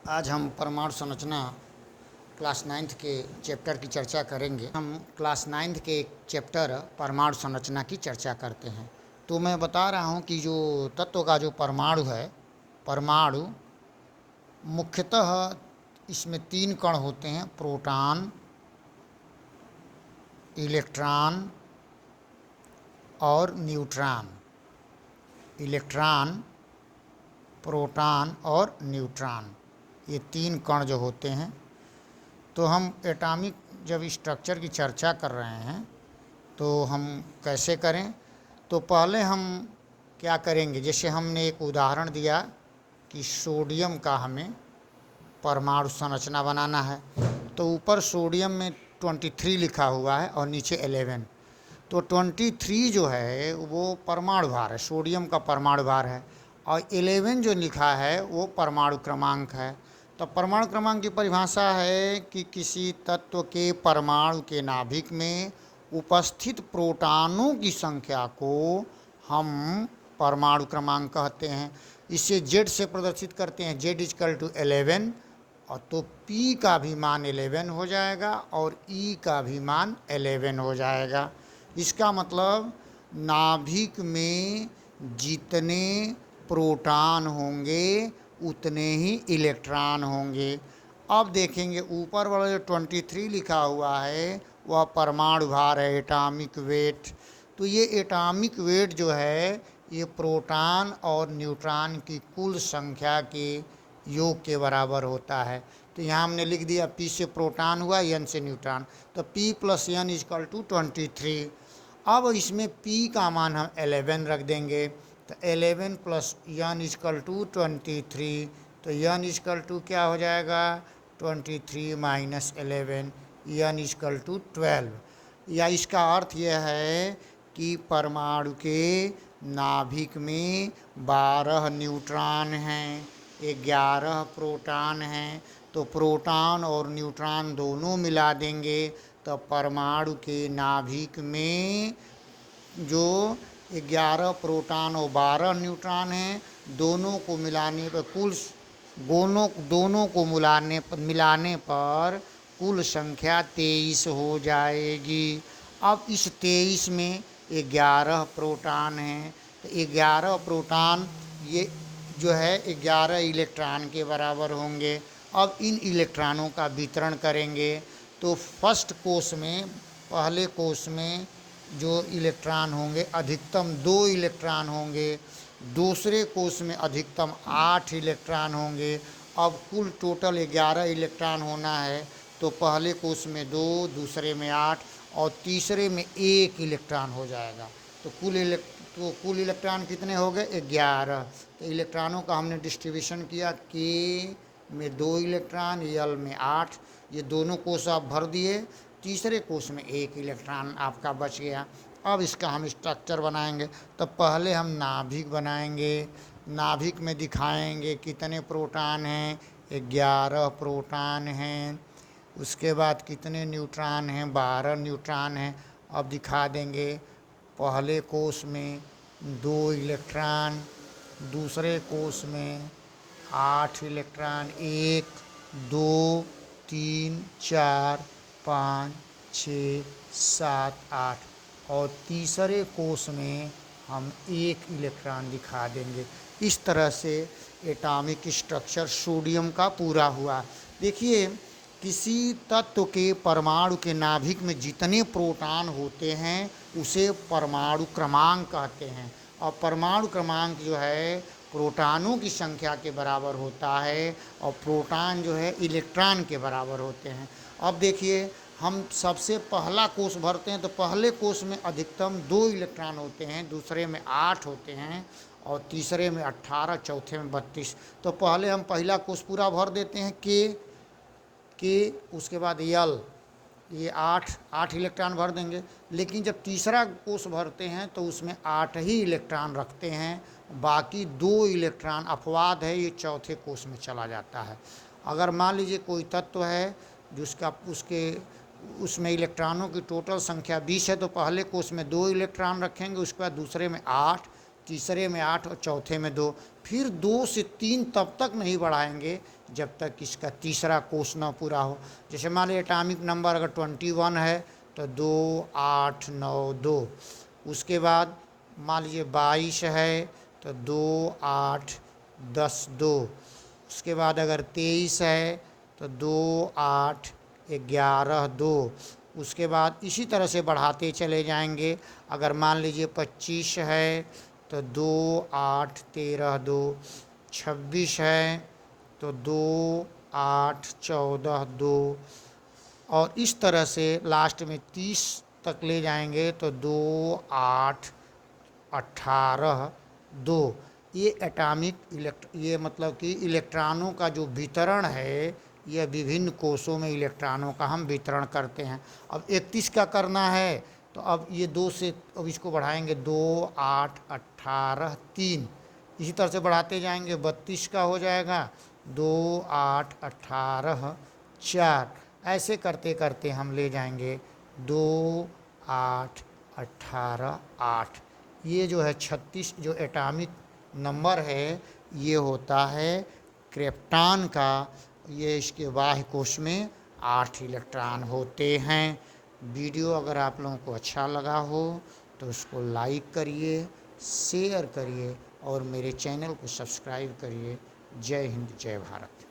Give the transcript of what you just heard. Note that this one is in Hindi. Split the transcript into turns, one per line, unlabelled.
आज हम परमाणु संरचना क्लास नाइन्थ के चैप्टर की चर्चा करेंगे। हम क्लास नाइन्थ के एक चैप्टर परमाणु संरचना की चर्चा करते हैं। तो मैं बता रहा हूँ कि जो तत्व का जो परमाणु है, परमाणु मुख्यतः इसमें 3 कण होते हैं, प्रोटॉन, इलेक्ट्रॉन और न्यूट्रॉन। इलेक्ट्रॉन, प्रोटॉन और न्यूट्रॉन, ये 3 कण जो होते हैं। तो हम एटॉमिक जब स्ट्रक्चर की चर्चा कर रहे हैं तो हम कैसे करें, तो पहले हम क्या करेंगे, जैसे हमने एक उदाहरण दिया कि सोडियम का हमें परमाणु संरचना बनाना है, तो ऊपर सोडियम में 23 लिखा हुआ है और नीचे 11। तो 23 जो है वो परमाणु भार है, सोडियम का परमाणु भार है, और 11 जो लिखा है वो परमाणु क्रमांक है। तो परमाणु क्रमांक की परिभाषा है कि किसी तत्व के परमाणु के नाभिक में उपस्थित प्रोटॉनों की संख्या को हम परमाणु क्रमांक कहते हैं। इसे Z से प्रदर्शित करते हैं, Z = 11, और तो P का भी मान 11 हो जाएगा और E का भी मान 11 हो जाएगा। इसका मतलब नाभिक में जितने प्रोटॉन होंगे उतने ही इलेक्ट्रॉन होंगे। अब देखेंगे ऊपर वाला जो 23 लिखा हुआ है वह परमाणु भार है, एटॉमिक वेट। तो ये एटॉमिक वेट जो है ये प्रोटॉन और न्यूट्रॉन की कुल संख्या के योग के बराबर होता है। तो यहाँ हमने लिख दिया P से प्रोटॉन हुआ, N से न्यूट्रॉन, तो P + N = 23। अब इसमें P का मान हम 11 रख देंगे, तो 11 + N = 23, तो N = क्या हो जाएगा, 23 - 11, N = 12। या इसका अर्थ यह है कि परमाणु के नाभिक में 12 न्यूट्रॉन हैं, 11 प्रोटॉन हैं। तो प्रोटॉन और न्यूट्रॉन दोनों मिला देंगे तो परमाणु के नाभिक में जो 11 प्रोटॉन और 12 न्यूट्रॉन हैं, दोनों को मिलाने पर दोनों को मिलाने पर कुल संख्या 23 हो जाएगी। अब इस 23 में 11 प्रोटॉन हैं, तो 11 प्रोटॉन ये जो है 11 इलेक्ट्रॉन के बराबर होंगे। अब इन इलेक्ट्रॉनों का वितरण करेंगे, तो फर्स्ट कोष में, पहले कोष में जो इलेक्ट्रॉन होंगे अधिकतम 2 इलेक्ट्रॉन होंगे, दूसरे कोष में अधिकतम 8 इलेक्ट्रॉन होंगे। अब कुल टोटल 11 इलेक्ट्रॉन होना है, तो पहले कोष में 2, दूसरे में 8 और तीसरे में 1 इलेक्ट्रॉन हो जाएगा। तो कुल इलेक्ट्रॉन कितने हो गए, 11। तो इलेक्ट्रॉनों का हमने डिस्ट्रीब्यूशन किया, K में 2 इलेक्ट्रॉन, L में 8, ये दोनों कोष आप भर दिए, तीसरे कोष में 1 इलेक्ट्रॉन आपका बच गया। अब इसका हम स्ट्रक्चर बनाएंगे, तो पहले हम नाभिक बनाएंगे। नाभिक में दिखाएंगे कितने प्रोटॉन हैं, 11 प्रोटॉन हैं। उसके बाद कितने न्यूट्रॉन हैं, 12 न्यूट्रॉन हैं। अब दिखा देंगे पहले कोष में 2 इलेक्ट्रॉन, दूसरे कोष में 8 इलेक्ट्रॉन, 1 2 3 4 5 6 7 8, और तीसरे कोष में हम 1 इलेक्ट्रॉन दिखा देंगे। इस तरह से एटॉमिक स्ट्रक्चर सोडियम का पूरा हुआ। देखिए, किसी तत्व के परमाणु के नाभिक में जितने प्रोटॉन होते हैं उसे परमाणु क्रमांक कहते हैं, और परमाणु क्रमांक जो है प्रोटॉनों की संख्या के बराबर होता है और प्रोटॉन जो है इलेक्ट्रॉन के बराबर होते हैं। अब देखिए, हम सबसे पहला कोष भरते हैं, तो पहले कोष में अधिकतम 2 इलेक्ट्रॉन होते हैं, दूसरे में 8 होते हैं और तीसरे में 18, चौथे में 32। तो पहले हम पहला कोष पूरा भर देते हैं, के उसके बाद L, ये 8 इलेक्ट्रॉन भर देंगे। लेकिन जब तीसरा कोष भरते हैं तो उसमें 8 ही इलेक्ट्रॉन रखते हैं, बाकी 2 इलेक्ट्रॉन अपवाद है, ये चौथे कोष में चला जाता है। अगर मान लीजिए कोई तत्व है जिसका उसमें इलेक्ट्रॉनों की टोटल संख्या 20 है, तो पहले कोष में 2 इलेक्ट्रॉन रखेंगे, उसके बाद दूसरे में 8, तीसरे में 8 और चौथे में 2। फिर 2 से 3 तब तक नहीं बढ़ाएंगे जब तक इसका तीसरा कोष न पूरा हो। जैसे मान लीजिए एटॉमिक नंबर अगर 21 है तो 2 8 9 2। उसके बाद मान लीजिए 22 है तो 2 8 10 2। उसके बाद अगर 23 है तो 2 8 11 2। उसके बाद इसी तरह से बढ़ाते चले जाएंगे। अगर मान लीजिए 25 है तो 2 8 13 2। 26 है तो 2 8 14 2। और इस तरह से लास्ट में 30 तक ले जाएंगे तो 2 8 18 2। ये ये मतलब कि इलेक्ट्रॉनों का जो वितरण है, यह विभिन्न कोषों में इलेक्ट्रॉनों का हम वितरण करते हैं। अब 31 का करना है तो अब ये 2 से अब इसको बढ़ाएंगे 2 8 18 3। इसी तरह से बढ़ाते जाएंगे 32 का हो जाएगा 2 8 18 4। ऐसे करते करते हम ले जाएंगे 2 8 18 8। ये जो है 36 जो एटॉमिक नंबर है ये होता है क्रिप्टॉन का। ये इसके बाह्य कोश में 8 इलेक्ट्रॉन होते हैं। वीडियो अगर आप लोगों को अच्छा लगा हो तो उसको लाइक करिए, शेयर करिए और मेरे चैनल को सब्सक्राइब करिए। जय हिंद, जय भारत।